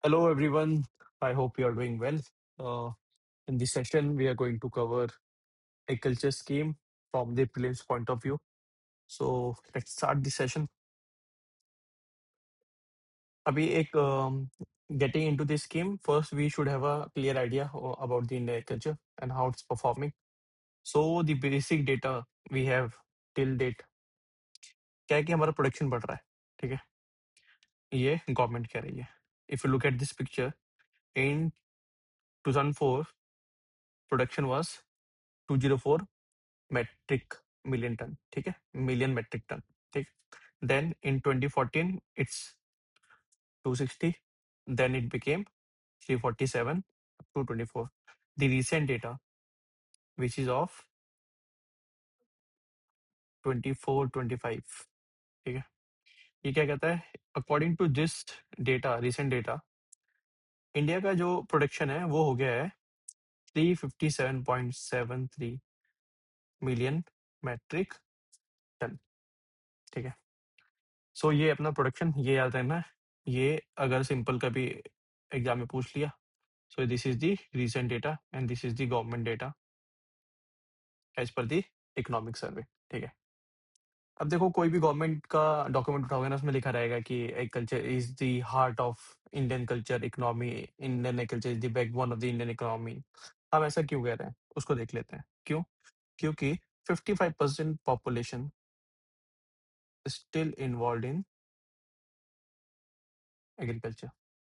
Hello, everyone. I hope you are doing well. Uh, in this session, we are going to cover agriculture scheme from the prelims point of view. So let's start the session. Abhi getting into this scheme, first we should have a clear idea about the Indian agriculture and how it's performing. So the basic data we have till date क्या है कि हमारा production बढ़ रहा है, ठीक है? ये गवर्नमेंट कह रही है. If you look at this picture, in 2004, production was 204 metric million ton, ठीक है? Million metric ton, ठीक? Then in 2014 it's 260, then it became 347 up to 24. The recent data, which is of 24-25, ठीक है? ये क्या कहता है? According to this data, recent data, India का जो प्रोडक्शन है वो हो गया है 357.73 मिलियन मैट्रिक टन, ठीक है? सो ये अपना प्रोडक्शन ये याद रहना है. ये अगर सिंपल कभी एग्जाम में पूछ लिया, so this is the recent data and this is the government data as per the economic survey, ठीक है? अब देखो कोई भी गवर्नमेंट का डॉक्यूमेंट उठाओगे ना, उसमें लिखा रहेगा कि agriculture is the heart of Indian culture economy, Indian agriculture is the backbone of the Indian economy. हम ऐसा क्यों कह रहे हैं उसको देख लेते हैं. क्यों? क्योंकि 55% population still involve in agriculture,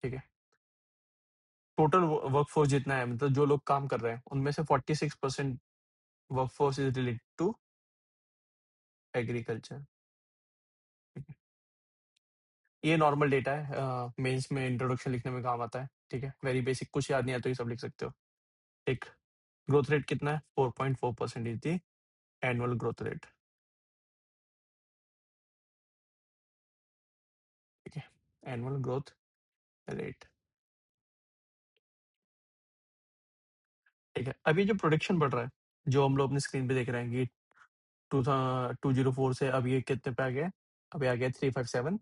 ठीक है? टोटल वर्कफोर्स जितना है, मतलब जो लोग काम कर रहे हैं, उनमें से 46% workforce is related to agriculture. ये नॉर्मल डेटा है, मेंस में इंट्रोडक्शन लिखने में काम आता है, ठीक है? वेरी बेसिक, कुछ याद नहीं है तो ये सब लिख सकते हो. एक ग्रोथ रेट कितना है? 4.4% is the annual growth rate, ठीक है? एनुअल ग्रोथ रेट, ठीक है? अभी जो प्रोडक्शन बढ़ रहा है, जो हम लोग अपनी स्क्रीन पे देख रहे हैं कि 204 से अब ये कितने पे आ गया? अभी आ गया 357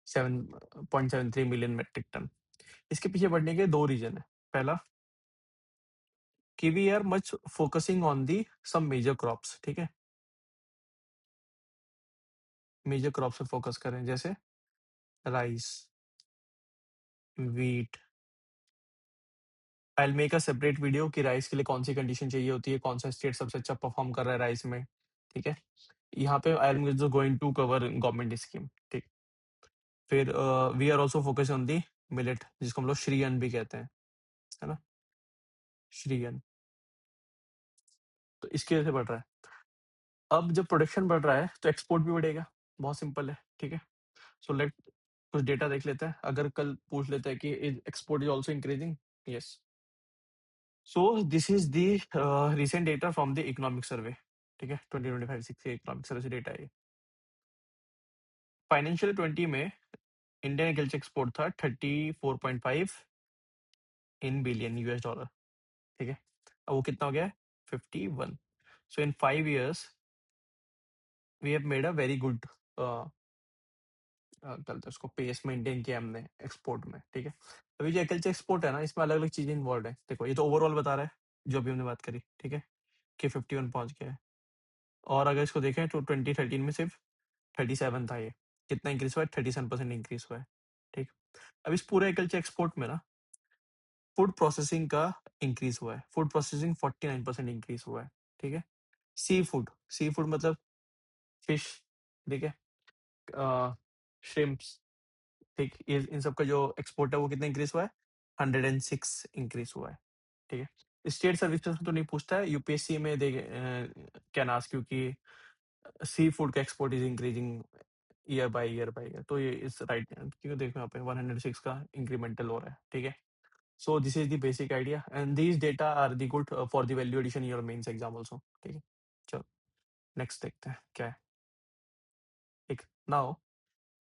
7.73 मिलियन मेट्रिक टन. इसके पीछे बढ़ने के दो रीजन है. पहला कि we are much focusing on the some major crops, ठीक है? मेजर क्रॉप्स पे फोकस करें, जैसे rice, wheat. I will make a separate video कि राइस के लिए कौन सी कंडीशन चाहिए होती है, कौन सा स्टेट सबसे अच्छा परफॉर्म कर रहा है राइस में, ठीक है? यहाँ पे I am going to cover government scheme, ठीक? फिर we are also focus on the millet, जिसको हम लोग श्री अन्न भी कहते हैं, है ना? श्री अन्न. तो इसकी वजह से बढ़ रहा है. अब जब प्रोडक्शन बढ़ रहा है तो एक्सपोर्ट भी बढ़ेगा. बहुत सिंपल है, ठीक है? सो लेट कुछ डेटा देख लेते हैं. अगर कल पूछ लेते हैं कि export is also increasing, yes. So this is the recent data from the economic survey, ठीक है? 2025 इकोनॉमिक सर्वे से डेटा है. फाइनेंशियल 20 में इंडियन एग्रीकल्चर एक्सपोर्ट था 34.5 इन बिलियन यूएस डॉलर, ठीक है? अब वो कितना हो गया है? 51. So in 5 years we have made a very good, चलते हैं उसको पेस मेंटेन किया हमने एक्सपोर्ट में, ठीक है? अभी जो एग्रीकल्चर एक्सपोर्ट है ना, इसमें अलग अलग चीजें इन्वॉल्व है. देखो ये तो ओवरऑल बता रहा है जो अभी हमने बात करी, ठीक है? कि 51 पहुंच गया है. और अगर इसको देखें तो 2013 में सिर्फ 37 था. ये कितना इंक्रीज हुआ है? 37% इंक्रीज हुआ है, ठीक? अब इस पूरे एग्रीकल्चर एक्सपोर्ट में ना फूड प्रोसेसिंग का इंक्रीज हुआ है. फूड प्रोसेसिंग 49% इंक्रीज हुआ है, ठीक है? सी फूड मतलब फिश, ठीक है? श्रिम्प्स, ठीक? ये इन सब का जो एक्सपोर्ट है वो कितना इंक्रीज हुआ है? 106 इंक्रीज हुआ है, ठीक है? स्टेट सर्विसेज में तो नहीं पूछता है, यूपीएससी में दे कैन आस्क, क्योंकि सी फूड का export is increasing year by year, तो ये इस राइट, क्योंकि देखो यहाँ पे 106 का इंक्रीमेंटल हो रहा है, ठीक है? So this is the basic idea and these data are the good for the value addition in your mains exam also, ठीक है? चलो नेक्स्ट देखते हैं क्या है. ठीक, नाउ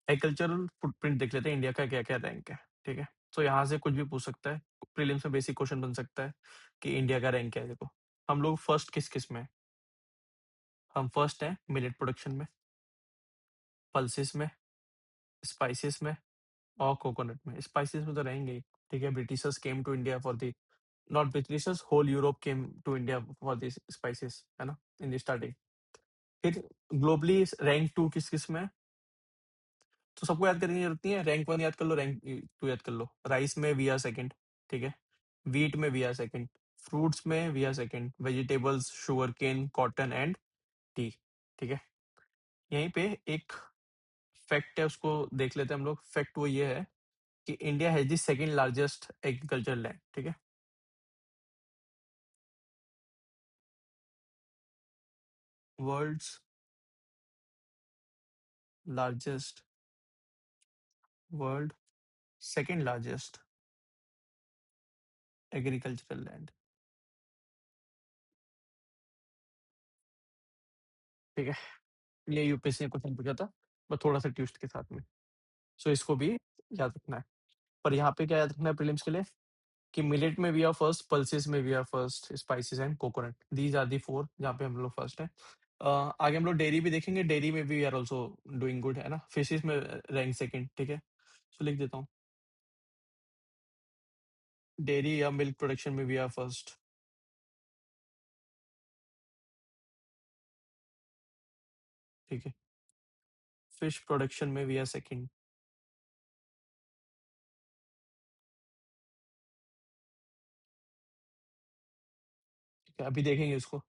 एग्रीकल्चरल फुटप्रिंट देख लेते हैं, इंडिया का क्या क्या रैंक है, ठीक है? तो यहाँ से कुछ भी पूछ सकता है. प्रीलिम्स में बेसिक क्वेश्चन बन सकता है कि इंडिया का रैंक क्या है. देखो हम लोग फर्स्ट किस किस में हैं? हम फर्स्ट हैं मिलेट प्रोडक्शन में, पल्सेस में, स्पाइसेस में और कोकोनट में. स्पाइसेस में तो रहेंगे ही, ठीक है, Britishers came to India for the, not Britishers, whole Europe came to India for this spices, है ना, इन द स्टार्टिंग। फिर ग्लोबली रैंक 2 किस किस में है? तो सबको याद करने की जरूरत नहीं है, रैंक 1 याद कर लो, रैंक 2 याद कर लो। राइस में वी आर सेकंड, ठीक है। व्हीट में वी आर सेकंड, फ्रूट्स में we are second, vegetables, sugar cane, cotton and tea, ठीक है। यहीं पे एक फैक्ट है, उसको देख लेते हैं हम लोग। फैक्ट वो ये है कि India has the second largest agriculture land, ठीक है। World's largest, world second largest agricultural land, ठीक है। ये यूपीएससी ने क्वेश्चन पूछा था, बस थोड़ा सा ट्विस्ट के साथ में। सो इसको भी याद रखना है। पर यहाँ पे क्या याद रखना है प्रीलिम्स के लिए, कि मिलेट में वी आर फर्स्ट, पल्सेस में we are first, spices and coconut, these are the 4 जहाँ पे हम लोग फर्स्ट है। आगे हम लोग डेयरी भी देखेंगे, डेयरी में भी we are also doing good, है ना। फिशेस में रैंक सेकंड, ठीक है। सो लिख देता हूँ, डेयरी या मिल्क प्रोडक्शन में वी आर फर्स्ट, ठीक है। फिश प्रोडक्शन में वी आर सेकंड, ठीक है। अभी देखेंगे इसको।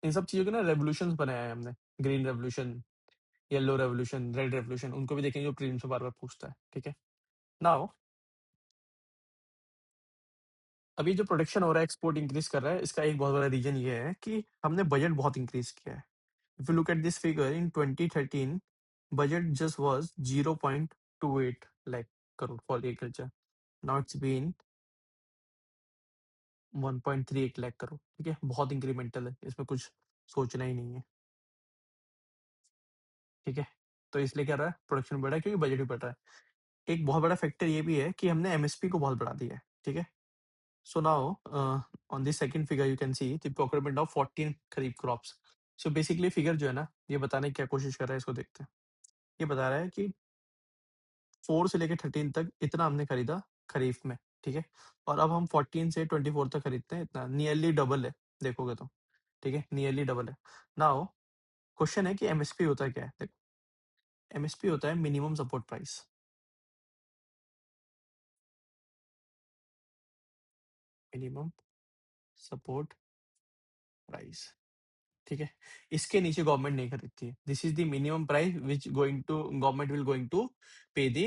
इन सब चीजों के ना रेवोल्यूशन बनाया है हमने, green revolution, yellow revolution, red revolution, उनको भी देखेंगे जो प्रीलिम्स में बार बार पूछता है, ठीक है। नाउ अभी जो प्रोडक्शन हो रहा है, एक्सपोर्ट इंक्रीज कर रहा है, इसका एक बहुत बड़ा रीजन ये है कि हमने बजट बहुत इंक्रीज किया है। If you look at this figure in 2013, budget just was 0.28 lakh crore for agriculture, now it's been 1.38 lakh crore, ठीक है। बहुत इंक्रीमेंटल है, इसमें कुछ सोचना ही नहीं है, ठीक है। तो इसलिए क्या रहा है, प्रोडक्शन बढ़ा है क्योंकि बजट भी बढ़ रहा है। एक बहुत बड़ा फैक्टर ये भी है कि हमने एमएसपी को बहुत बढ़ा दिया है, ठीक है। So now, on the second figure, you can see the procurement of 14 kharif crops. So basically figure जो है ना, ये बताने की क्या कोशिश कर रहा है, इसको देखते हैं। ये बता रहा है कि 4 से लेकर 13 तक इतना हमने खरीदा खरीफ में, ठीक है। और अब हम 14 से 24 तक खरीदते हैं, इतना नियरली डबल है, देखोगे तो, ठीक है, नियरली डबल है। नाउ क्वेश्चन है कि एमएसपी होता है क्या है। देखो, एमएसपी होता है minimum support price, minimum support price, ठीक है। इसके नीचे गवर्नमेंट नहीं खरीदती है। This is the minimum price which going to government will going to pay the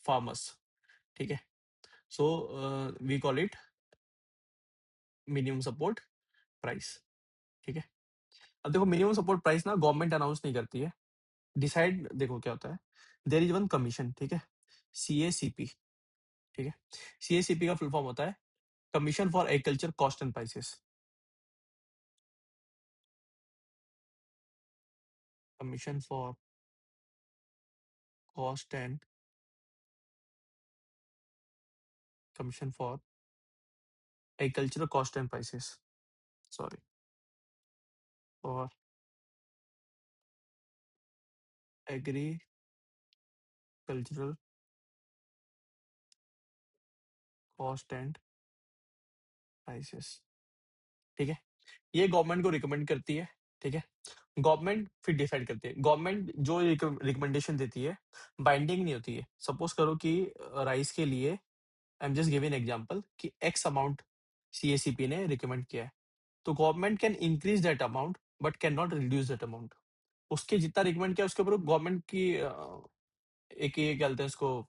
farmers, ठीक है। So we call it minimum support price, ठीक है। अब देखो, मिनिमम सपोर्ट प्राइस ना गवर्नमेंट अनाउंस नहीं करती है, डिसाइड देखो क्या होता है, देर इज वन कमीशन, ठीक है, सीएसीपी, ठीक है। सीएसीपी का फुल फॉर्म होता है commission for agriculture cost and prices, commission for cost and, commission for agriculture cost and prices, sorry, for agricultural cost and prices, ठीक है। ये गवर्नमेंट को रिकमेंड करती है, ठीक है। गवर्नमेंट फिर डिसाइड करती है, गवर्नमेंट जो रिकमेंडेशन देती है बाइंडिंग नहीं होती है। सपोज करो कि राइस के लिए, I am just giving example, कि एक्स अमाउंट सीएसीपी ने रिकमेंड किया है, तो government can increase that amount but can not reduce that amount. उसके जितना रिकमेंड किया उसके ऊपर गवर्नमेंट की एक ये क्या बोलते हैं उसको,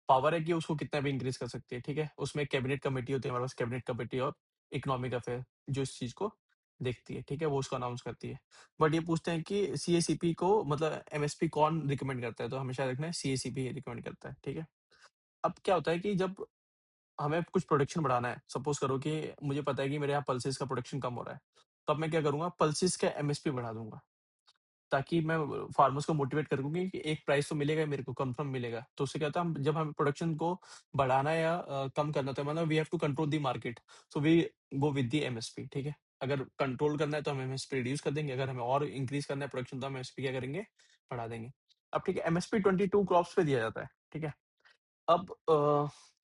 पावर है कि उसको कितना भी इंक्रीज कर सकती है, ठीक है। उसमें कैबिनेट कमेटी होती है हमारे पास, कैबिनेट कमेटी और इकोनॉमिक अफेयर, जो इस चीज को देखती है, ठीक है, वो उसको अनाउंस करती है। बट ये पूछते हैं कि सीएसीपी को मतलब एमएसपी कौन रिकमेंड करता है, तो हमेशा देखना है सीएसीपी रिकमेंड करता है, ठीक है। अब क्या होता है कि जब हमें कुछ प्रोडक्शन बढ़ाना है, सपोज करो कि मुझे पता है कि मेरे यहाँ पल्सेस का प्रोडक्शन कम हो रहा है, तो अब मैं क्या करूंगा, पल्सेस का एमएसपी बढ़ा दूंगा, ताकि मैं फार्मर्स को मोटिवेट करूंगी कि एक प्राइस तो मिलेगा ही, मेरे को कंफर्म मिलेगा। तो उससे क्या होता है, जब हमें प्रोडक्शन को बढ़ाना या कम करना होता है, मतलब we have to control the market, so we go with the MSP, ठीक है। अगर कंट्रोल करना है तो हम एमएसपी रिड्यूस कर देंगे, अगर हमें और इंक्रीज करना है प्रोडक्शन तो हम एमएसपी क्या करेंगे, बढ़ा देंगे। अब ठीक है, एमएसपी 22 क्रॉप्स पे दिया जाता है, ठीक है। अब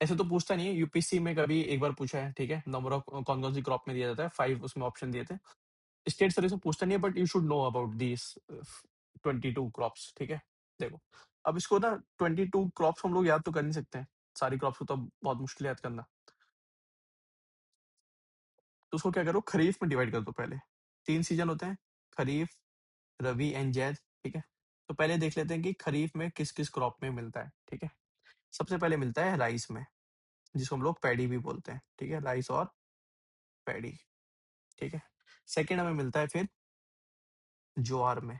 ऐसे तो पूछता नहीं है, यूपीएससी में कभी एक बार पूछा है, ठीक है? नंबर ऑफ कौन-कौन सी क्रॉप में दिया जाता है, 5 उसमें ऑप्शन दिए थे। स्टेट सर्विस में पूछता नहीं है, but you should know about this 22 crops, ठीक है? देखो, अब इसको ना 22 क्रॉप्स हम लोग याद तो कर नहीं सकते हैं, सारी क्रॉप्स को तो अब बहुत मुश्किल है याद करना। तो उसको क्या करो, खरीफ में डिवाइड कर दो पहले। 3 सीज़न होते हैं, खरीफ, रबी एंड ज़ैद, ठीक है? तो पहले देख लेते हैं कि खरीफ में किस-किस क्रॉप में मिलता है, ठीक है? सबसे पहले मिलता है राइस में, जिसको हम लोग पैडी भी बोलते हैं, ठीक है? राइस और पैडी, ठीक है? सेकंड हमें मिलता है फिर ज्वार में,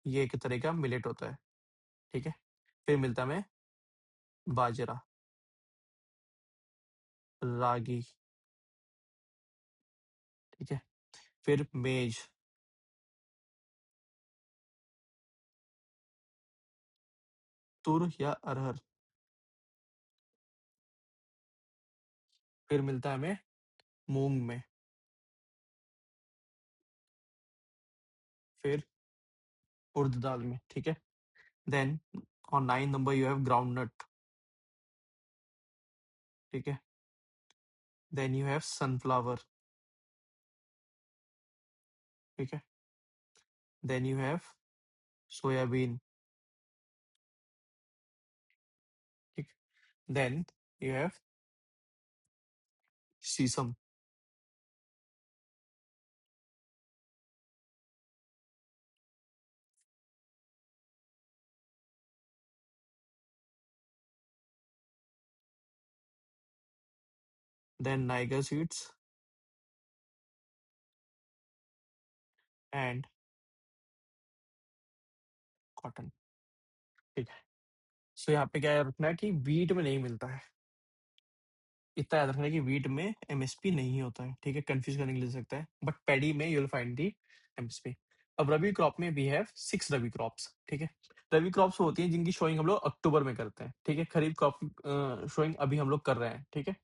ये एक तरह का मिलेट होता है, ठीक है? फिर मिलता है हमें बाजरा, रागी, ठीक है? फिर मेज, तुर या अरहर, फिर मिलता है हमें मूँग में, फिर उड़द दाल में, ठीक है? Then on 9 number you have groundnut, ठीक है? देन यू हैव सनफ्लावर, ठीक है? देन यू हैव सोयाबीन, ठीक? Then you have sesame, then niger seeds and cotton, ठीक है? सो यहाँ पे क्या याद रखना है कि व्हीट में नहीं मिलता है। इतना याद रखना है कि व्हीट में एमएसपी नहीं होता है, ठीक है? कंफ्यूज करने के लिए दे सकता है, बट पैडी में you will find the MSP. अब रबी क्रॉप में वी हैव 6 रबी क्रॉप्स, ठीक है? रबी क्रॉप्स होती हैं जिनकी शोइंग हम लोग अक्टूबर में करते हैं, ठीक है? खरीफ क्रॉप शोइंग अभी हम लोग कर रहे हैं, ठीक है?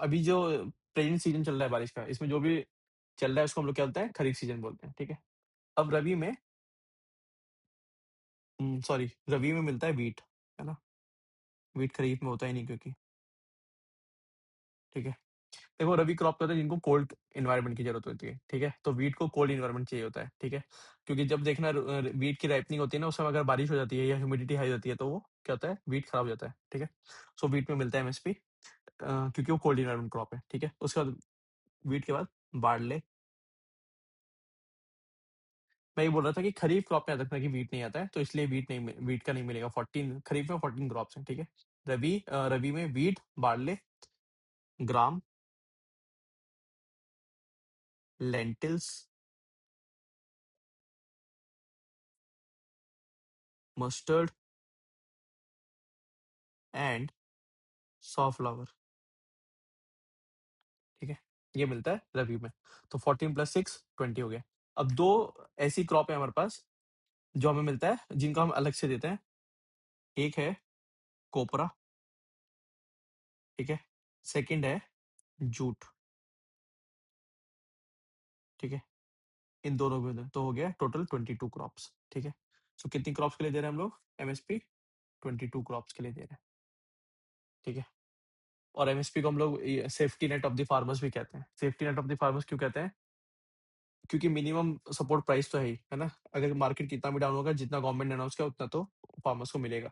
अभी जो प्रेजेंट सीजन चल रहा है बारिश का, इसमें जो भी चल रहा है उसको हम लोग क्या बोलते हैं, खरीफ सीजन बोलते हैं, ठीक है? अब रबी में सॉरी, रबी में मिलता है व्हीट, है ना? व्हीट खरीफ में होता ही नहीं क्योंकि, ठीक है? देखो रबी क्रॉप होता है जिनको कोल्ड एनवायरनमेंट की जरूरत होती है, ठीक है? तो व्हीट को कोल्ड एनवायरनमेंट चाहिए होता है, ठीक है? क्योंकि जब देखना व्हीट की राइपनिंग होती है ना, उस समय अगर बारिश हो जाती है या ह्यूमिडिटी हाई होती है तो वो क्या होता है, व्हीट खराब हो जाता है, ठीक है? सो व्हीट में मिलता है एमएसपी, क्योंकि वो कोल्ड एनवायरनमेंट क्रॉप है, ठीक है? उसके बाद व्हीट के बाद बारले। मैं ये बोल रहा था कि खरीफ क्रॉप में याद रखना कि व्हीट नहीं आता है, तो इसलिए व्हीट का नहीं मिलेगा। 14 खरीफ में 14 क्रॉप्स हैं, ठीक है? रबी में wheat, barley, gram, lentils, mustard and safflower, ठीक है? ये मिलता है रबी में। तो 14 + 6 20 हो गया। अब 2 ऐसी क्रॉप है हमारे पास जो हमें मिलता है जिनका हम अलग से देते हैं। एक है कोपरा, ठीक है? सेकंड है जूट, ठीक है? इन दोनों को दें तो हो गया टोटल 22 क्रॉप्स, ठीक है? सो कितनी क्रॉप्स के लिए दे रहे हैं हम लोग एमएसपी? 22 क्रॉप्स के लिए दे रहे हैं, ठीक है? और एमएसपी को हम लोग ये safety net of the farmers भी कहते हैं। Safety net of the farmers क्यों कहते हैं? क्योंकि मिनिमम सपोर्ट प्राइस तो है ना? अगर मार्केट कितना भी डाउन होगा, जितना गवर्नमेंट ने अनाउंस किया उतना तो फार्मर्स को मिलेगा।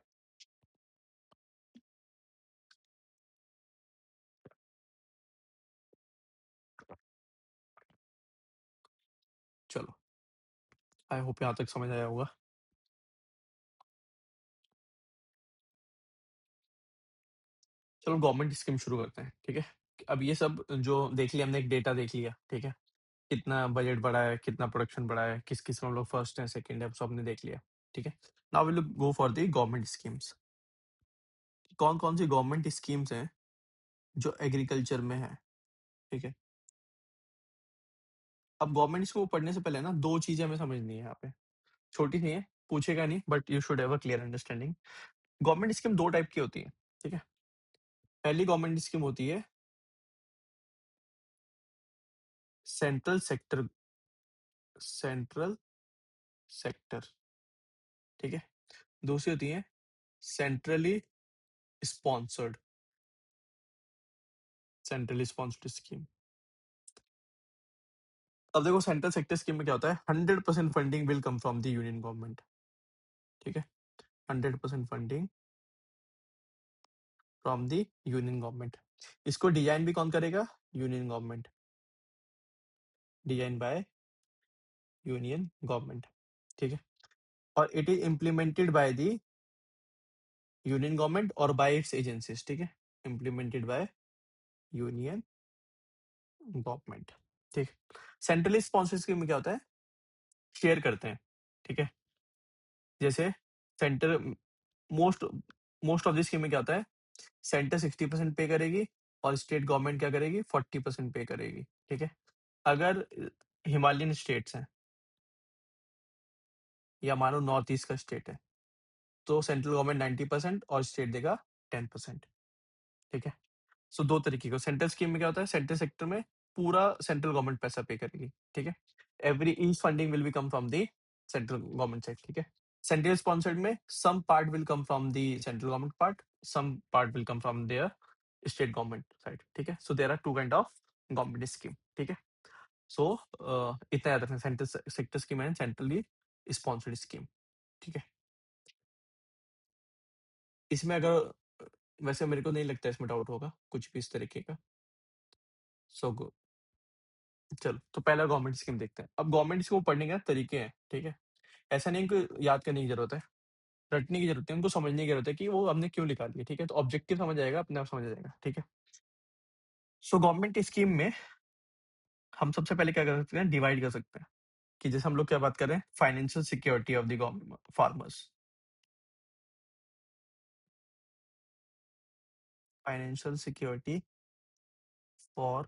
चलो, आई होप यहाँ तक समझ आया होगा। चलो गवर्नमेंट स्कीम शुरू करते हैं, ठीक है? अब ये सब जो देख लिया हमने, एक डेटा देख लिया, ठीक है? कितना बजट बढ़ा है, कितना प्रोडक्शन बढ़ा है, किस-किस में हम लोग फर्स्ट हैं, सेकंड है, सब हमने देख लिया, ठीक है? Now we will go for the government schemes. कौन-कौन सी गवर्नमेंट स्कीम्स हैं जो एग्रीकल्चर में है, ठीक है? अब गवर्नमेंट स्कीम को पढ़ने से पहले ना 2 चीज़ें हमें समझनी है यहाँ पे। छोटी सी है, पूछेगा नहीं, but you should have a clear understanding. Government scheme 2 type की होती है, ठीक है? पहली गवर्नमेंट स्कीम होती है सेंट्रल सेक्टर सेंट्रल सेक्टर, ठीक है? दूसरी होती है centrally sponsored, centrally sponsored scheme. अब देखो सेंट्रल सेक्टर स्कीम में क्या होता है, 100% funding will come from the union government. ठीक है, 100% funding from the union government. इसको डिजाइन भी कौन करेगा, union government, design by union government. ठीक है, और it is implemented by the union government और बाय इट्स एजेंसीज। ठीक है, इम्प्लीमेंटेड बाय यूनियन गवर्नमेंट। ठीक, सेंट्रली स्पॉन्सर्ड स्कीम में क्या होता है, शेयर करते हैं। ठीक है, जैसे centre most most of the scheme में क्या होता है, सेंटर 60% पे करेगी और स्टेट गवर्नमेंट क्या करेगी, 40% पे करेगी। ठीक है, अगर हिमालयन स्टेट्स हैं या मानो नॉर्थ ईस्ट का स्टेट है, तो सेंट्रल गवर्नमेंट 90% और स्टेट देगा 10%। ठीक है, सो दो तरीके का सेंट्रल स्कीम में क्या होता है, सेंट्रल सेक्टर में पूरा सेंट्रल गवर्नमेंट पैसा पे करेगी। ठीक है, every each funding will be come from the central government side. ठीक है, सेंट्रल स्पॉन्सर्ड में some part will come from the central government part, some part will come from their state government side. ठीक है, so there are two kind of government scheme. ठीक है, so इतना याद रखना, central sector scheme and centrally sponsored scheme. ठीक है, इसमें अगर वैसे मेरे को नहीं लगता इसमें डाउट होगा कुछ भी इस तरीके का। सो चलो, तो पहला गवर्नमेंट स्कीम देखते हैं। अब गवर्नमेंट स्कीम को पढ़ने के ना तरीके हैं। ठीक है, ऐसा नहीं कि याद करने की जरूरत है, रटने की जरूरत है, उनको समझने की जरूरत है कि वो हमने क्यों निकाल दिया। ठीक है, तो ऑब्जेक्टिव समझ आएगा, अपने आप समझ आ जाएगा। ठीक है, सो गवर्नमेंट स्कीम में हम सबसे पहले क्या कर सकते हैं, डिवाइड कर सकते हैं कि जैसे हम लोग क्या बात कर रहे हैं, financial security of the government farmers, financial security for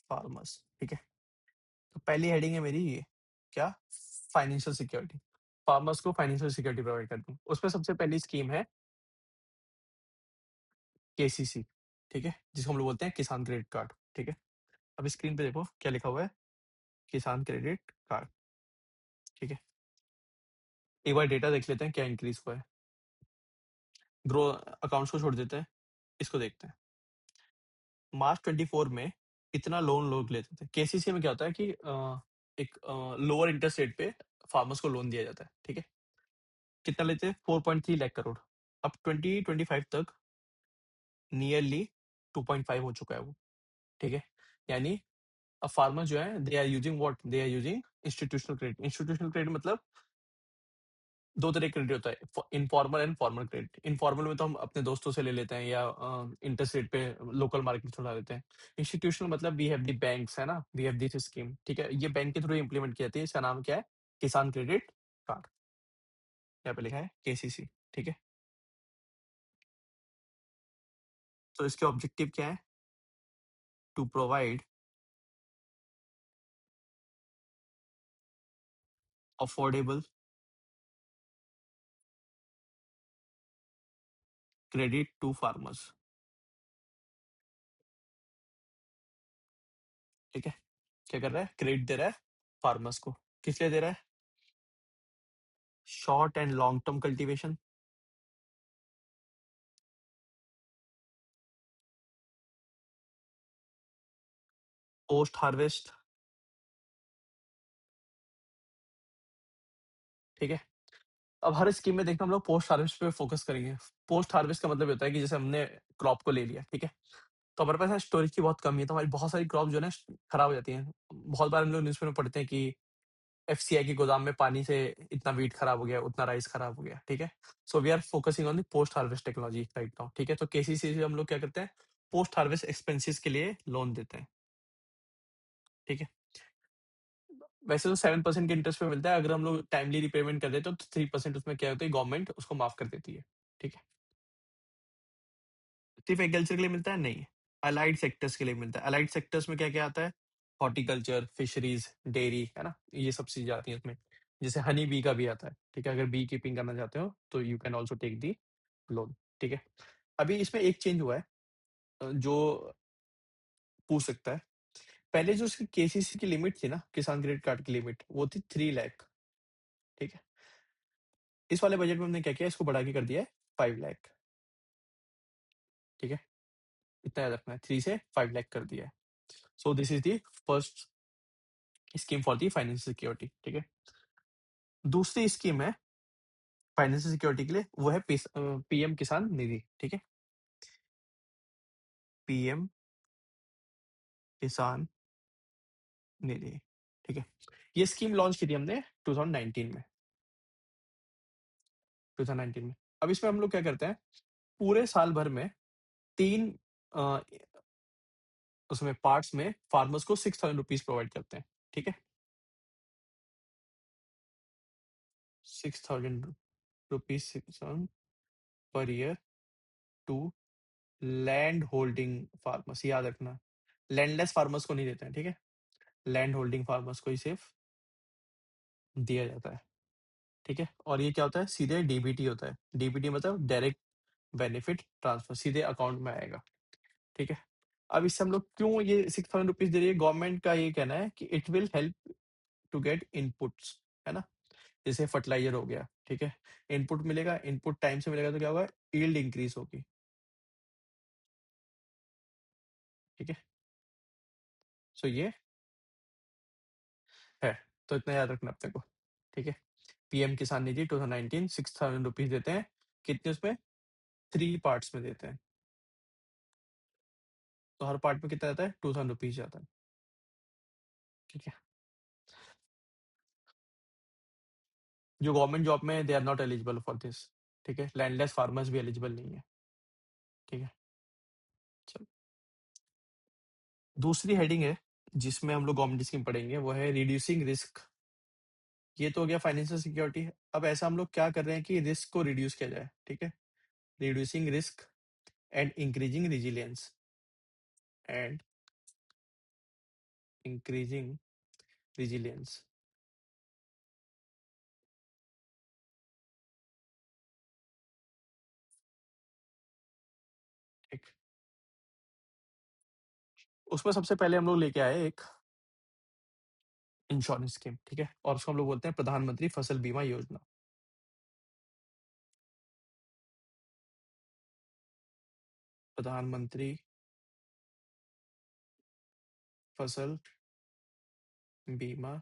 farmers. ठीक है, तो पहली हेडिंग है मेरी ये, क्या, फाइनेंशियल सिक्योरिटी, फार्मर्स को फाइनेंशियल सिक्योरिटी प्रोवाइड करनी। उसमें सबसे पहली स्कीम है केसीसी। ठीक है, जिसको हम लोग बोलते हैं किसान क्रेडिट कार्ड। ठीक है, अब स्क्रीन पे देखो क्या लिखा हुआ है, किसान क्रेडिट कार्ड। ठीक है, एक बार डेटा देख लेते हैं क्या इंक्रीज हुआ है। ग्रो अकाउंट्स को छोड़ देते हैं, इसको देखते हैं। मार्च 24 में इतना लोन लोग लेते थे। केसीसी में क्या होता है कि एक लोअर इंटरेस्ट रेट पे फार्मर्स को लोन दिया जाता है। ठीक है, कितना लेते हैं, 4.3 लाख करोड़। अब 2025 तक नियरली 2.5 हो चुका है वो। ठीक है, यानी अब फार्मर जो है, they are using what, they are using institutional credit. Institutional credit मतलब दो तरह का क्रेडिट होता है, informal and formal credit. Informal में तो हम अपने दोस्तों से ले लेते हैं या इंटरेस्ट रेट पे लोकल मार्केट से उठा लेते हैं। इंस्टीट्यूशनल मतलब वी हैव दी बैंक्स, है ना, वी हैव दिस स्कीम। ठीक है, ये बैंक के थ्रू इम्प्लीमेंट की जाती है। इसका नाम क्या है, किसान क्रेडिट कार्ड, यहाँ पे लिखा है केसीसी। ठीक है, तो इसके ऑब्जेक्टिव क्या है, to provide affordable credit to farmers. ठीक है, क्या कर रहा है, क्रेडिट दे रहा है फार्मर्स को। किस लिए दे रहा है, short and long term cultivation, post harvest. ठीक है, अब हर स्कीम में देखना हम लोग पोस्ट हार्वेस्ट पे फोकस करेंगे। पोस्ट हार्वेस्ट का मतलब ये होता है कि जैसे हमने क्रॉप को ले लिया, ठीक है, तो हमारे पास स्टोरेज की बहुत कमी है, तो हमारी बहुत सारी क्रॉप जो है ना खराब हो जाती हैं। बहुत बार हम लोग न्यूज़पेपर में पढ़ते हैं कि एफसीआई के गोदाम में पानी से इतना वीट खराब हो गया, उतना राइस खराब हो गया। ठीक है, so we are focusing on the post harvest technology right now. ठीक है, तो केसीसी से हम लोग क्या करते हैं, पोस्ट हार्वेस्ट एक्सपेंसेस के लिए लोन देते हैं। ठीक है, वैसे तो 7% के इंटरेस्ट पे मिलता है, अगर हम लोग टाइमली रिपेमेंट कर देते तो 3% उसमें क्या होता है, गवर्नमेंट उसको माफ कर देती है। ठीक है, सिर्फ एग्रीकल्चर के लिए मिलता है, नहीं, अलाइड सेक्टर्स के लिए मिलता है। अलाइड सेक्टर्स में क्या क्या आता है, हॉर्टिकल्चर, फिशरीज, डेयरी, है ना, ये सब चीजें आती हैं इसमें। जैसे हनी बी का भी आता है। ठीक है, अगर बी कीपिंग करना चाहते हो तो you can also take the loan. ठीक है, अभी इसमें एक चेंज हुआ है जो पूछ सकता है। पहले जो उसकी केसीसी की लिमिट थी ना, किसान क्रेडिट कार्ड की लिमिट, वो थी 3 लाख। ठीक है, इस वाले बजट में हमने क्या किया, इसको बढ़ा के कर दिया है 5 लाख, ठीक है, इतना याद रखना है, 3 से 5 लाख कर दिया है। So this is the first scheme for the financial security, ठीक है। दूसरी स्कीम है फाइनेंशियल सिक्योरिटी के लिए, वो है पीएम किसान निधि, ठीक है, पीएम किसान निधि, ठीक है। ये स्कीम लॉन्च की थी हमने 2019 में, 2019 में। अब इसमें हम लोग क्या करते हैं, पूरे साल भर में 3 उसमें पार्ट्स में फार्मर्स को 6,000 रुपीज प्रोवाइड करते हैं, ठीक है, 6,000 rupees per year to land holding farmers, याद रखना, लैंडलेस फार्मर्स को नहीं देते हैं, ठीक है, लैंड होल्डिंग फार्मर्स को ही सिर्फ दिया जाता है, ठीक है। और ये क्या होता है, सीधे डीबीटी होता है, डीबीटी मतलब डायरेक्ट बेनिफिट ट्रांसफर, सीधे अकाउंट में आएगा, ठीक है। अब इससे हम लोग क्यों ये 6,000 रुपीज दे रही है, गवर्नमेंट का ये कहना है कि it will help to get inputs, है ना, जैसे फर्टिलाइजर हो गया, ठीक है, इनपुट मिलेगा, इनपुट टाइम से मिलेगा तो क्या होगा, यील्ड इंक्रीज होगी, ठीक है। सो ये है, तो इतना याद रखना अपने को, ठीक है। पीएम किसान निधि 2019 6,000 रुपीज देते हैं, कितने उसमें, 3 पार्ट्स में देते हैं, तो हर पार्ट में कितना जाता है, 2,000 रुपीज जाता है, ठीक है। जो गवर्नमेंट जॉब में they are not eligible for this, ठीक है, लैंडलेस फार्मर्स भी एलिजिबल नहीं है, ठीक है। चलो, दूसरी हेडिंग है जिसमें हम लोग गवर्नमेंट स्कीम पढ़ेंगे, वो है रिड्यूसिंग रिस्क। ये तो हो गया फाइनेंशियल सिक्योरिटी। अब ऐसा हम लोग क्या कर रहे हैं कि रिस्क को रिड्यूस किया जाए, ठीक है, reducing risk and increasing resilience, and increasing resilience, ठीक। उसमें सबसे पहले हम लोग लेके आए एक इंश्योरेंस स्कीम, ठीक है, और उसको हम लोग बोलते हैं प्रधानमंत्री फसल बीमा योजना, प्रधानमंत्री फसल बीमा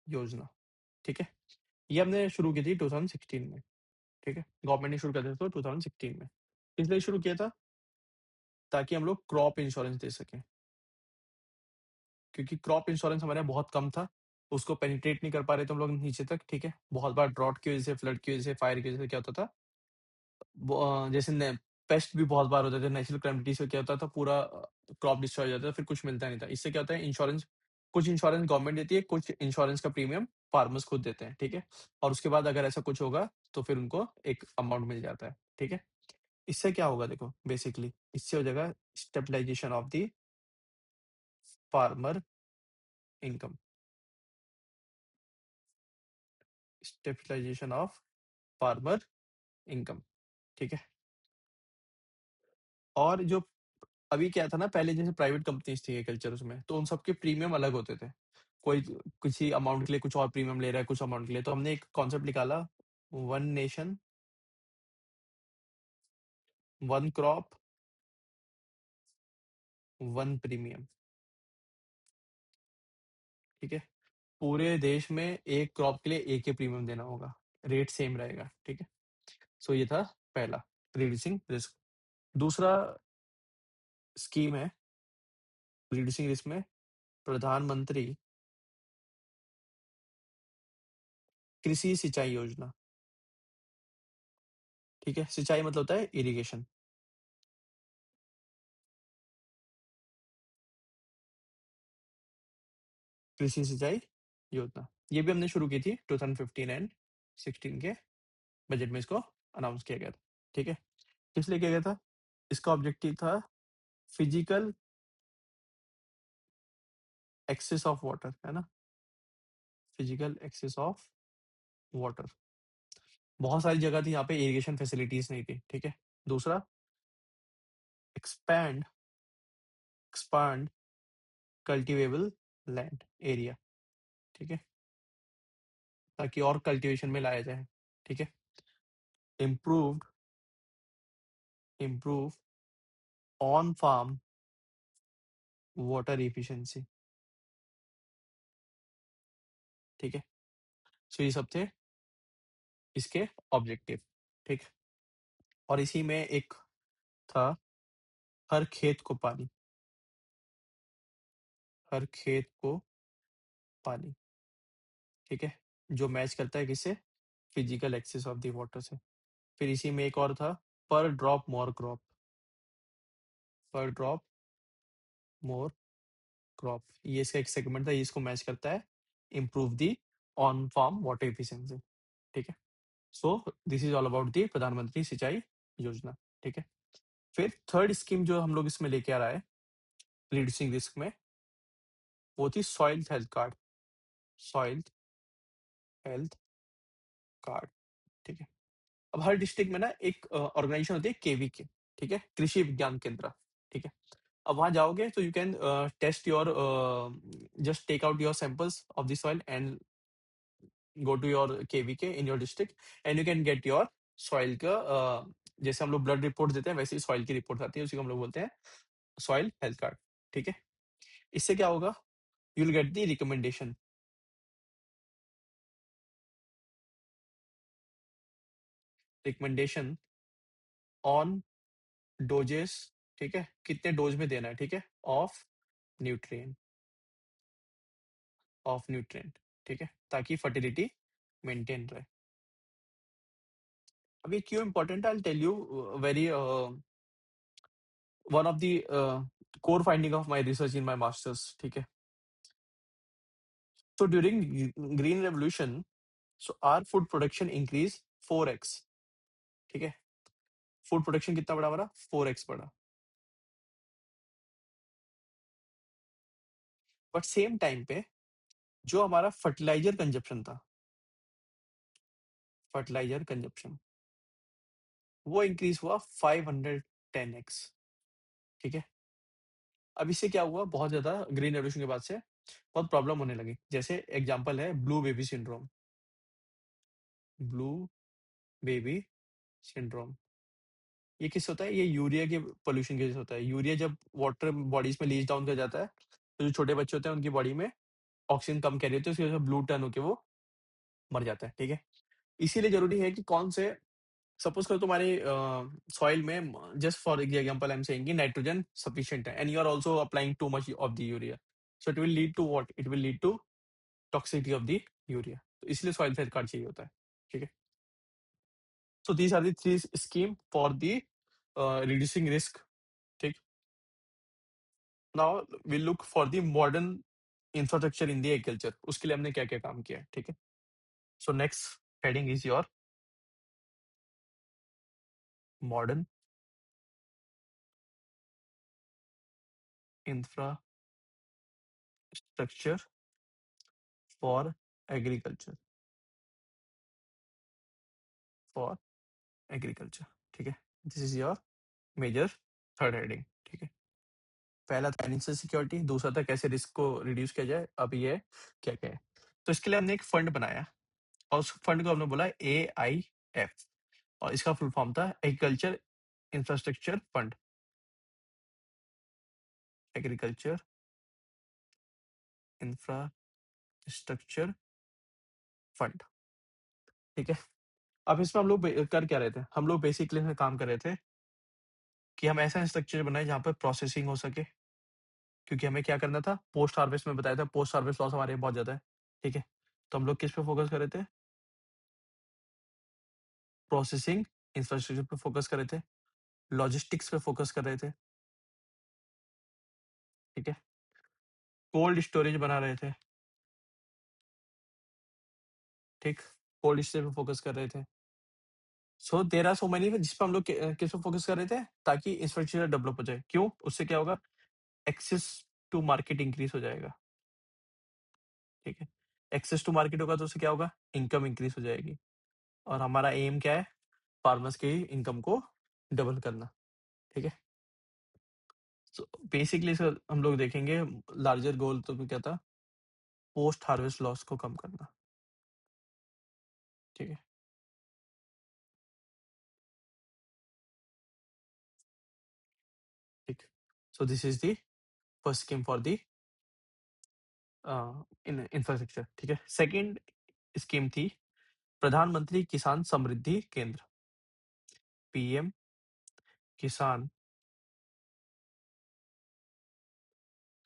योजना, ठीक है। ये हमने शुरू की थी 2016 में, ठीक है, गवर्नमेंट ने शुरू कर दिया था 2016 में। इसलिए शुरू किया था ताकि हम लोग क्रॉप इंश्योरेंस दे सकें, क्योंकि क्रॉप इंश्योरेंस हमारे यहाँ बहुत कम था, उसको पेनिट्रेट नहीं कर पा रहे थे हम लोग नीचे तक, ठीक है। बहुत बार ड्रॉट की वजह से, फ्लड की वजह से, फायर की वजह से क्या होता था, जैसे पेस्ट भी बहुत बार होते थे, नेचुरल कैलेमिटी से क्या होता था, पूरा क्रॉप डिस्ट्रॉय हो जाता था, फिर कुछ मिलता नहीं था। इससे क्या होता है, इंश्योरेंस, कुछ इंश्योरेंस गवर्नमेंट देती है, कुछ इंश्योरेंस का प्रीमियम फार्मर्स खुद देते हैं, ठीक है। और उसके बाद अगर ऐसा कुछ होगा तो फिर उनको एक अमाउंट मिल जाता है, ठीक है। इससे क्या होगा, देखो बेसिकली इससे हो जाएगा stabilization of the farmer income, stabilization of farmer income, ठीक है। और जो अभी क्या था ना, पहले जैसे प्राइवेट कंपनीज थी एग्रीकल्चर, उसमें तो उन सबके प्रीमियम अलग होते थे, कोई किसी अमाउंट के लिए कुछ और प्रीमियम ले रहा है, कुछ अमाउंट के लिए, तो हमने एक कॉन्सेप्ट निकाला, one nation one crop one premium, ठीक है। पूरे देश में एक क्रॉप के लिए एक ही प्रीमियम देना होगा, रेट सेम रहेगा, ठीक है। सो ये था पहला, रिड्यूसिंग रिस्क। दूसरा स्कीम है रिड्यूसिंग रिस्क में, प्रधानमंत्री कृषि सिंचाई योजना, ठीक है। सिंचाई मतलब होता है इरिगेशन, कृषि सिंचाई योजना। ये भी हमने शुरू की थी 2015 एंड 16 के बजट में, इसको अनाउंस किया गया था, ठीक है। किस लिए किया गया था, इसका ऑब्जेक्टिव था फिजिकल एक्सेस ऑफ वाटर, है ना, फिजिकल एक्सेस ऑफ वाटर। बहुत सारी जगह थी यहाँ पे इरिगेशन फैसिलिटीज नहीं थी, ठीक है। दूसरा, expand expand cultivable land area, ठीक है, ताकि और कल्टीवेशन में लाया जाए, ठीक है। improve on farm water efficiency. ठीक है, सो ये सब थे इसके ऑब्जेक्टिव। ठीक, और इसी में एक था हर खेत को पानी, हर खेत को पानी। ठीक है, जो मैच करता है किससे, physical access of the water से। फिर इसी में एक और था per drop more crop, per drop more crop, ये इसका एक सेगमेंट था, ये इसको मैच करता है improve the on farm water efficiency. ठीक है, so this is all about the Pradhanmantri Sinchai योजना। ठीक है, फिर थर्ड स्कीम जो हम लोग इसमें लेके आ रहा है रिड्यूसिंग रिस्क में, वो थी soil health card, soil health card. ठीक है, अब हर डिस्ट्रिक्ट में ना एक ऑर्गेनाइजेशन होती है केवीके, ठीक है, कृषि विज्ञान केंद्र। ठीक है, अब वहां जाओगे तो you can test your, just take out your samples of the soil and go to your KVK in your district and you can get your soil का, जैसे हम लोग ब्लड रिपोर्ट देते हैं वैसे ही सॉइल की रिपोर्ट आती है, उसी को हम लोग बोलते हैं सॉइल हेल्थ कार्ड। ठीक है, इससे क्या होगा, you will get the recommendation, recommendation on doses. ठीक है, कितने डोज में देना है, ठीक है, ऑफ न्यूट्रिएंट, ऑफ न्यूट्रिएंट। ठीक है, ताकि फर्टिलिटी मेंटेन रहे। अब ये क्यों इंपॉर्टेंट है, I tell you very one of the core finding of my research in my masters. ठीक है, so during green revolution, so our food production increased 4x। ठीक है, फूड प्रोडक्शन कितना बढ़ा हमारा, 4x बढ़ा। बट सेम टाइम पे जो हमारा फर्टिलाइजर कंजप्शन था, फर्टिलाइजर कंजप्शन वो इंक्रीज हुआ 510x। ठीक है, अब इससे क्या हुआ, बहुत ज्यादा ग्रीन रेवोल्यूशन के बाद से बहुत प्रॉब्लम होने लगी। जैसे एग्जांपल है blue baby syndrome, blue baby syndrome. ये किससे होता है, ये यूरिया के पोल्यूशन की वजह से होता है। यूरिया जब वाटर बॉडीज में लीच डाउन कर जाता है तो जो छोटे बच्चे होते हैं उनकी बॉडी में ऑक्सीजन कम कैरी होती है, उसकी वजह से ब्लू टर्न होकर वो मर जाता है। ठीक है, इसीलिए जरूरी है कि कौन से, सपोज करो तुम्हारे सॉइल में, just for example I am saying nitrogen sufficient है and you are also applying too much of the urea, so it will lead to what, it will lead to toxicity of the urea. तो इसलिए soil health card चाहिए होता है। ठीक है, so these are the three scheme for the reducing risk. ठीक, now we look for the modern infrastructure in the agriculture, उसके लिए हमने क्या क्या काम किया है। ठीक है, so next heading is your modern infrastructure for agriculture, for agriculture. ठीक है, this is your major third heading. ठीक है, पहला था फाइनेंशियल सिक्योरिटी, दूसरा था कैसे रिस्क को रिड्यूस किया जाए, अब ये क्या क्या है। तो इसके लिए हमने एक फंड बनाया और उस फंड को हमने बोला AIF, और इसका फुल फॉर्म था agriculture infrastructure fund, agriculture infrastructure fund. ठीक है, अब इसमें हम लोग कर क्या रहे थे, हम लोग बेसिकली इसमें काम कर रहे थे कि हम ऐसा स्ट्रक्चर बनाए जहाँ पर प्रोसेसिंग हो सके, क्योंकि हमें क्या करना था, पोस्ट हार्वेस्ट में बताया था पोस्ट हार्वेस्ट लॉस हमारे बहुत ज्यादा है। ठीक है, तो हम लोग किस पे फोकस कर रहे थे, प्रोसेसिंग इंफ्रास्ट्रक्चर पे फोकस कर रहे थे, लॉजिस्टिक्स पे फोकस कर रहे थे। ठीक है, कोल्ड स्टोरेज बना रहे थे। ठीक, कोल्ड स्टोरेज पे फोकस कर रहे थे। So there are so many जिस पे हम लोग किस पे फोकस कर रहे थे, ताकि इंफ्रास्ट्रक्चर डेवलप हो जाए। क्यों, उससे क्या होगा, एक्सेस टू मार्केट इंक्रीज हो जाएगा। ठीक है, एक्सेस टू मार्केट होगा तो उससे क्या होगा, इनकम इंक्रीज हो जाएगी, और हमारा एम क्या है, फार्मर्स की इनकम को डबल करना। ठीक है, सो बेसिकली सर हम लोग देखेंगे लार्जर गोल तो क्या था, पोस्ट हार्वेस्ट लॉस को कम करना। ठीक है, so this is the first scheme for the in infrastructure, ठीक है। सेकंड स्कीम थी प्रधानमंत्री किसान समृद्धि केंद्र, पीएम किसान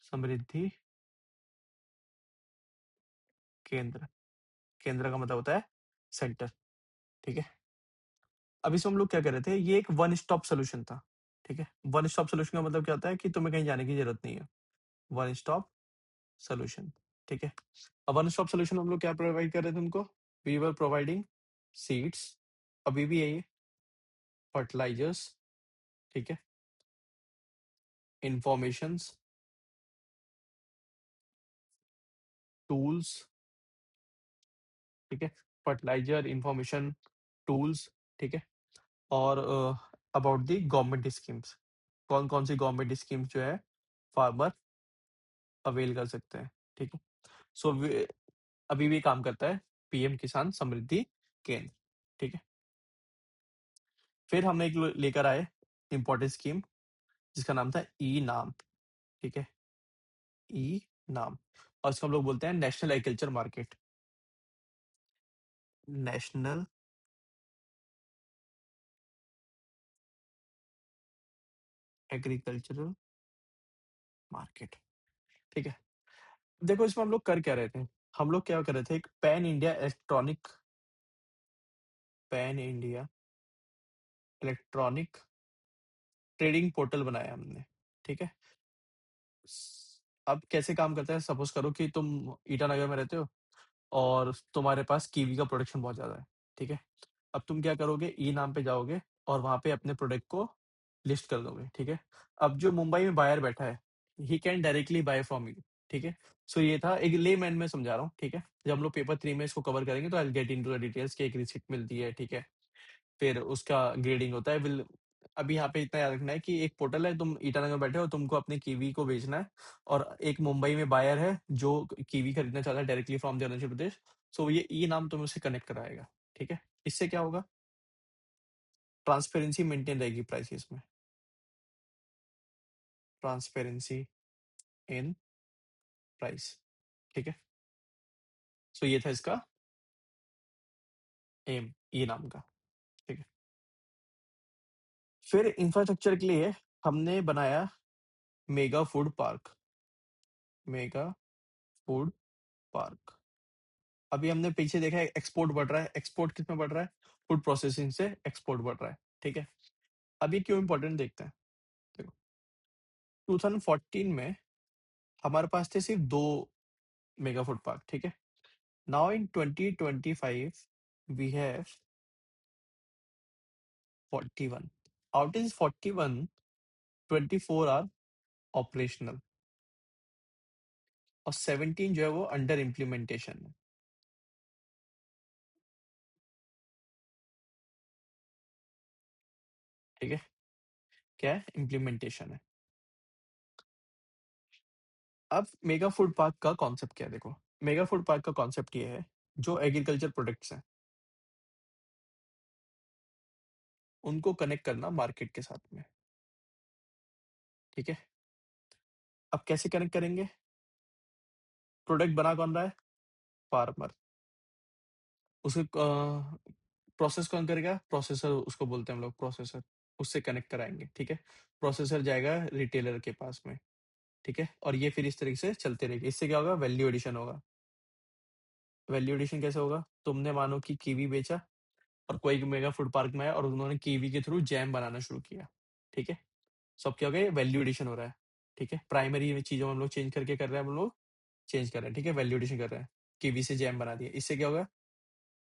समृद्धि केंद्र। केंद्र का मतलब होता है सेंटर, ठीक है। अब इसमें हम लोग क्या कर रहे थे, ये एक वन स्टॉप सोल्यूशन था, ठीक है। वन स्टॉप सोल्यूशन का मतलब क्या होता है कि तुम्हें कहीं जाने की जरूरत नहीं है, वन स्टॉप सोल्यूशन, ठीक है। अब वन स्टॉप सोल्यूशन हम लोग क्या प्रोवाइड कर रहे थे उनको, वी वर प्रोवाइडिंग सीड्स, अभी भी यही, फर्टिलाइजर्स, ठीक है, इंफॉर्मेशंस, टूल्स, ठीक है, फर्टिलाइजर, इंफॉर्मेशन, टूल्स, ठीक है। और अबाउट द गवर्नमेंट स्कीम्स, कौन कौन सी गवर्नमेंट स्कीम्स जो है फार्मर अवेल कर सकते हैं, ठीक है। सो अभी भी काम करता है पीएम किसान समृद्धि केंद्र, ठीक है। फिर हमने एक लेकर आए इंपॉर्टेंट स्कीम जिसका नाम था ई नाम, ठीक है, ई नाम। और इसको हम लोग बोलते हैं national agriculture market, national agricultural market, ठीक है। देखो इसमें हम लोग कर क्या रहे थे, हम लोग क्या कर रहे थे, एक pan India electronic trading portal बनाया हमने, ठीक है। अब कैसे काम करता है, सपोज करो कि तुम ईटानगर में रहते हो और तुम्हारे पास कीवी का प्रोडक्शन बहुत ज्यादा है, ठीक है। अब तुम क्या करोगे, ई नाम पे जाओगे और वहां पे अपने प्रोडक्ट को लिस्ट कर दोगे, ठीक है। अब जो मुंबई में बायर बैठा है, he can directly buy from you, ठीक है। सो ये था एक ले मैन में समझा रहा हूँ, ठीक है। जब हम लोग पेपर 3 में इसको कवर करेंगे तो I get into the details की एक रिसिप्ट मिलती है, ठीक है। फिर उसका ग्रेडिंग होता है, विल अभी यहाँ पे इतना याद रखना है कि एक पोर्टल है, तुम ईटानगर में बैठे हो, तुमको अपने कीवी को बेचना है और एक मुंबई में बायर है जो कीवी खरीदना चाहता है directly from the Arunachal Pradesh. सो ये ई नाम तुम्हें उससे कनेक्ट कराएगा, ठीक है। इससे क्या होगा, ट्रांसपेरेंसी मेंटेन रहेगी प्राइसेस में, ट्रांसपेरेंसी इन प्राइस, ठीक है। सो ये था इसका एम, ई नाम का, ठीक है। फिर इंफ्रास्ट्रक्चर के लिए हमने बनाया mega food park, mega food park. अभी हमने पीछे देखा है एक्सपोर्ट बढ़ रहा है, एक्सपोर्ट किस में बढ़ रहा है, फूड प्रोसेसिंग से एक्सपोर्ट बढ़ रहा है, ठीक है। अभी क्यों इंपॉर्टेंट देखते हैं, देखो 2014 में हमारे पास थे सिर्फ 2 मेगा फूड पार्क, ठीक है। Now in 2025 we have 41, out is 41, 24 are operational और 17 जो है वो अंडर इम्प्लीमेंटेशन है, ठीक है। क्या है, इम्प्लीमेंटेशन है। अब मेगा फूड पार्क का कॉन्सेप्ट क्या है, देखो मेगा फूड पार्क का कॉन्सेप्ट ये है, जो एग्रीकल्चर प्रोडक्ट्स हैं उनको कनेक्ट करना मार्केट के साथ में, ठीक है। अब कैसे कनेक्ट करेंगे, प्रोडक्ट बना कौन रहा है, फार्मर, उसके प्रोसेस कौन करेगा, प्रोसेसर उसको बोलते हैं हम लोग, प्रोसेसर, उससे कनेक्ट कराएंगे, ठीक है। प्रोसेसर जाएगा रिटेलर के पास में, ठीक है। और ये फिर इस तरीके से चलते रहेगी, इससे क्या होगा, वैल्यू एडिशन होगा। वैल्यू एडिशन कैसे होगा, तुमने मानो कि कीवी बेचा और कोई मेगा फूड पार्क में आया और उन्होंने कीवी के थ्रू जैम बनाना शुरू किया, ठीक है। सब क्या हो गया, वैल्यू एडिशन हो रहा है, ठीक है। प्राइमरी चीजों में हम लोग चेंज करके कर रहे हैं, हम लोग चेंज कर रहे हैं, ठीक है, वैल्यू एडिशन कर रहे हैं, कीवी से जैम बना दिया, इससे क्या होगा,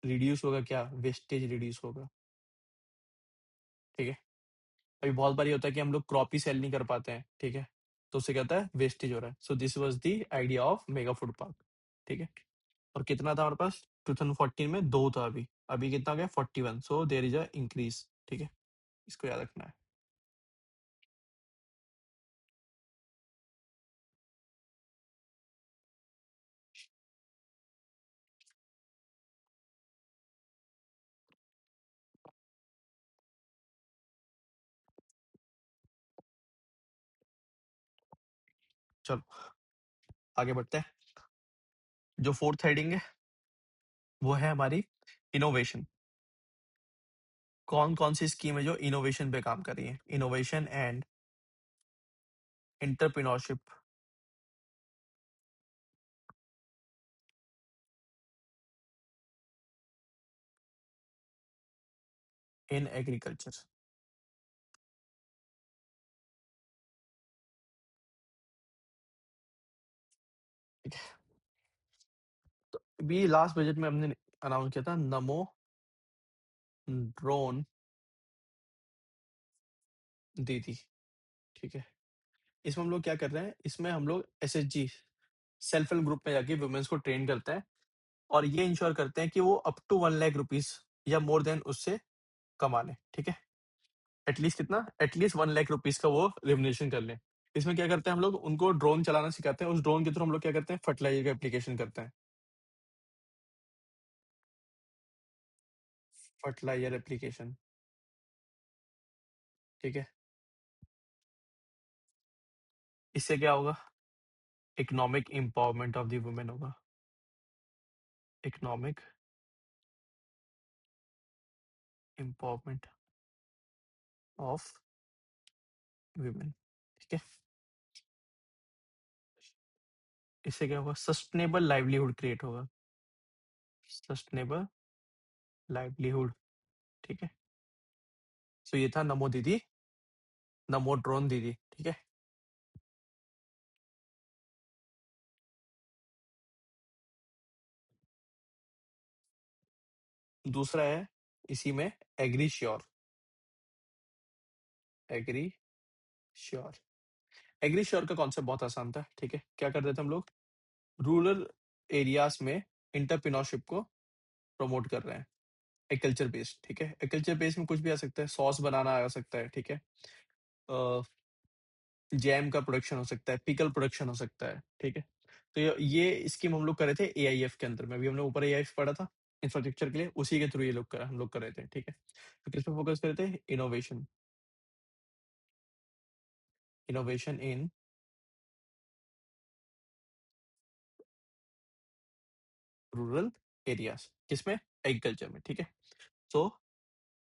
रिड्यूस होगा, क्या वेस्टेज रिड्यूस होगा, ठीक है। अभी बहुत बार ये होता है कि हम लोग क्रॉप ही सेल नहीं कर पाते हैं, ठीक है, तो उससे क्या होता है, वेस्टेज हो रहा है। So this was the idea of mega food park, ठीक है। और कितना था हमारे पास, 2014 में 2 था, अभी अभी कितना आ गया, 41, so there is a increase, ठीक है। इसको याद रखना है। चलो आगे बढ़ते हैं। जो फोर्थ हेडिंग है वो है हमारी इनोवेशन। कौन कौन सी स्कीम है जो इनोवेशन पे काम कर रही है? Innovation and entrepreneurship in agriculture. ठीक है, तो अभी लास्ट बजट में हमने अनाउंस किया था नमो ड्रोन दीदी। ठीक है, इसमें हम लोग क्या कर रहे हैं, इसमें हम लोग एसएचजी सेल्फ हेल्प ग्रुप में जाके वुमेन्स को ट्रेन करते हैं और ये इंश्योर करते हैं कि वो अप टू 1 लाख रुपीज या मोर देन उससे कमा लें। ठीक है, एटलीस्ट कितना, एटलीस्ट 1 लाख रुपीज का वो रेमुनेशन कर लें। इसमें क्या करते हैं हम लोग, उनको ड्रोन चलाना सिखाते हैं। उस ड्रोन के थ्रू हम लोग क्या करते हैं, फर्टिलाइजर का एप्लीकेशन करते हैं। Fertiliser application. ठीक है, इससे क्या होगा, economic empowerment of the women होगा। Economic empowerment of women. ठीक है, इससे क्या होगा, सस्टेनेबल लाइवलीहुड क्रिएट होगा। Sustainable livelihood. ठीक है, सो ये था नमो दीदी, नमो ड्रोन दीदी। ठीक है, दूसरा है इसी में AgriSure. AgriSure. AgriSure का कॉन्सेप्ट बहुत आसान था। ठीक है, क्या कर रहे थे हम लोग, रूरल एरियाज में इंटरप्रेन्योरशिप को प्रमोट कर रहे हैं। Agriculture based. ठीक है, एग्रीकल्चर बेस्ड में कुछ भी आ सकता है, सॉस बनाना आ सकता है। ठीक है, जैम का प्रोडक्शन हो सकता है, पिकल प्रोडक्शन हो सकता है। ठीक है, तो ये स्कीम हम लोग कर रहे थे एआईएफ के अंदर में। अभी हमने ऊपर एआईएफ पढ़ा था इंफ्रास्ट्रक्चर के लिए, उसी के थ्रू ये लोग हम लोग कर रहे थे। ठीक है, तो किस पे फोकस कर रहे थे, innovation. Innovation in rural areas, किसमें, एग्रीकल्चर में। ठीक है, तो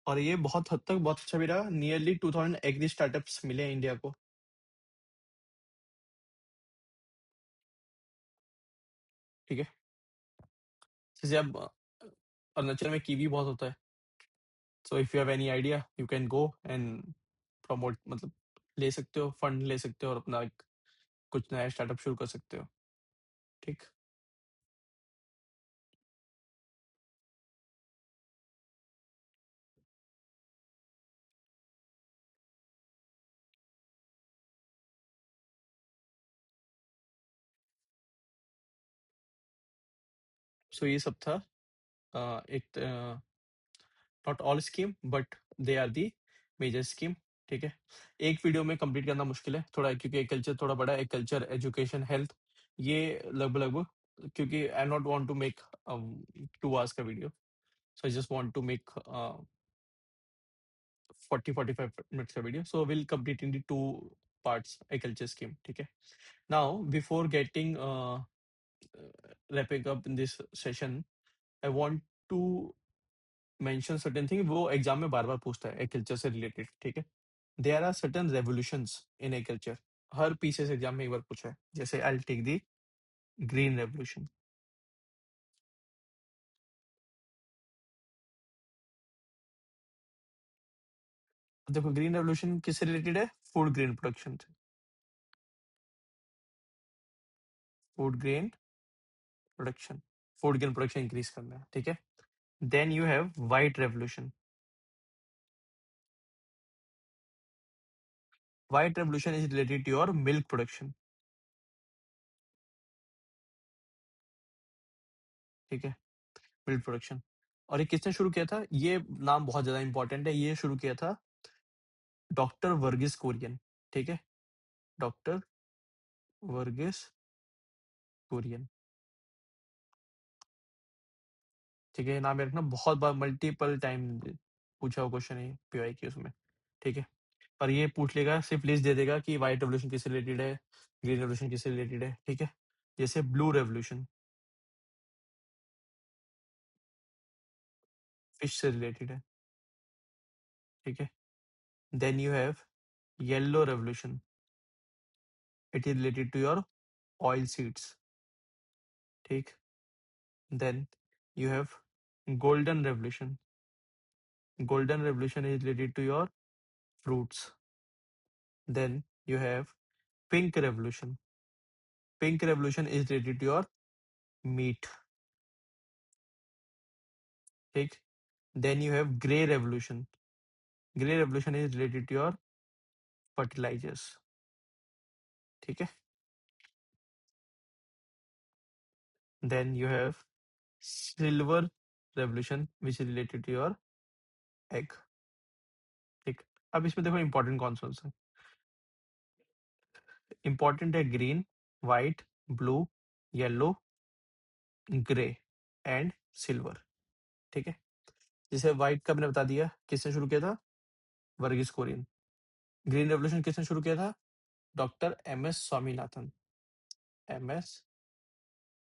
और ये बहुत हद तक बहुत अच्छा भी रहा। नियरली 2000 एग्री स्टार्टअप्स मिले हैं इंडिया को। ठीक है, जैसे अब अरुणाचल में कीवी बहुत होता है। So if you have any idea you can go and promote, मतलब ले सकते हो, फंड ले सकते हो और अपना एक कुछ नया स्टार्टअप शुरू कर सकते हो। ठीक, सो ये सब था एक, not all scheme but they are the major scheme. ठीक है, एक वीडियो में कंप्लीट करना मुश्किल है थोड़ा, क्योंकि एक कल्चर थोड़ा बड़ा है, कल्चर, एजुकेशन, हेल्थ, ये लगभग लगभग, क्योंकि I not want to make 2 hours का video, so I just want to make 40-45 minutes का video, so will complete in the 2 parts agriculture scheme. ठीक है, now before getting wrapping up in this session, I want to mention certain thing, वो exam में बार बार पूछता है agriculture से related. ठीक है, there are certain revolutions in agriculture. हर पीसेस एग्जाम में एक बार पूछा है, जैसे I take the green revolution. देखो ग्रीन रेवोल्यूशन किससे रिलेटेड है, फूड ग्रेन प्रोडक्शन से। Food grain production, food grain production increase करना है। ठीक है, then you have white revolution. White revolution is related to your milk production. ठीक है, मिल्क प्रोडक्शन। और ये किसने शुरू किया था, ये नाम बहुत ज्यादा इंपॉर्टेंट है, ये शुरू किया था डॉक्टर वर्गीस कुरियन। ठीक है, डॉक्टर वर्गीस कुरियन। ठीक है, नाम याद रखना, बहुत बार मल्टीपल टाइम पूछा हुआ क्वेश्चन है पीवाई की उसमें। ठीक है, और ये पूछ लेगा, सिर्फ लिस्ट दे देगा कि व्हाइट रेवोल्यूशन किससे रिलेटेड है, ग्रीन रेवोल्यूशन किससे रिलेटेड है, ठीक है। जैसे ब्लू रेवोल्यूशन फिश से रिलेटेड है, ठीक है। Then you have yellow revolution, it is related to your oil seeds, ठीक। Then you have golden revolution, golden revolution is related to your fruits. Then you have pink revolution, pink revolution is related to your meat, ठीक। then you have gray revolution, gray revolution is related to your fertilizers, ठीक है। then you have silver revolution which is related to your egg, ठीक। अब इसमें देखो important कौन कौन सा इंपॉर्टेंट है, green, white, blue, yellow, grey and silver, ठीक है। जैसे व्हाइट का मैंने बता दिया, किसने शुरू किया था, वर्गीस कुरियन। ग्रीन रेवोल्यूशन किसने शुरू किया था, doctor M S Swaminathan, M S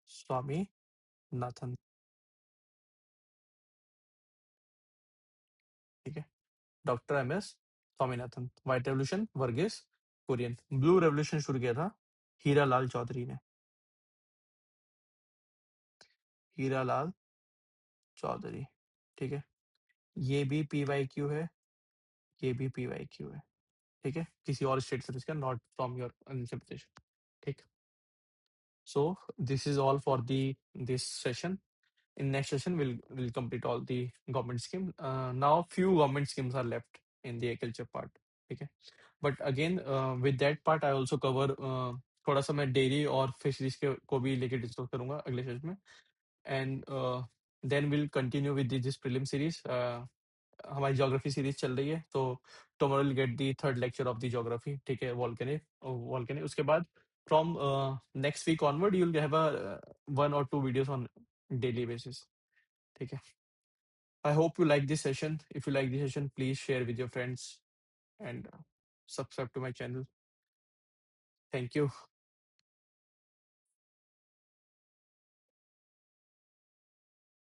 Swaminathan, ठीक है। Doctor M S Swaminathan. White revolution Varghese Kurien. Blue revolution शुरू किया था हीरालाल चौधरी ने, हीरालाल चौधरी, ठीक है। ये भी PYQ है, ये भी PYQ है, ठीक है। किसी और स्टेट से इसका, not from your Andhra Pradesh, ठीक। सो this is all for the this session. In next session, we'll complete all the government scheme. Now, few government schemes are left in the agriculture part. ठीक है, but again with that part I also cover थोड़ा सा मैं dairy और fisheries के को भी लेके डिस्कस करूंगा अगले सेशन में। And then will continue with this prelim series. हमारी ज्योग्राफी सीरीज चल रही है, तो tomorrow will get the third lecture of the geography, ठीक है, वॉल्केनिक। उसके बाद from next week onward you will have a 1 or 2 videos on daily basis, ठीक है। I hope you like this session. If you like this session, please share with your friends and subscribe to my channel. Thank you.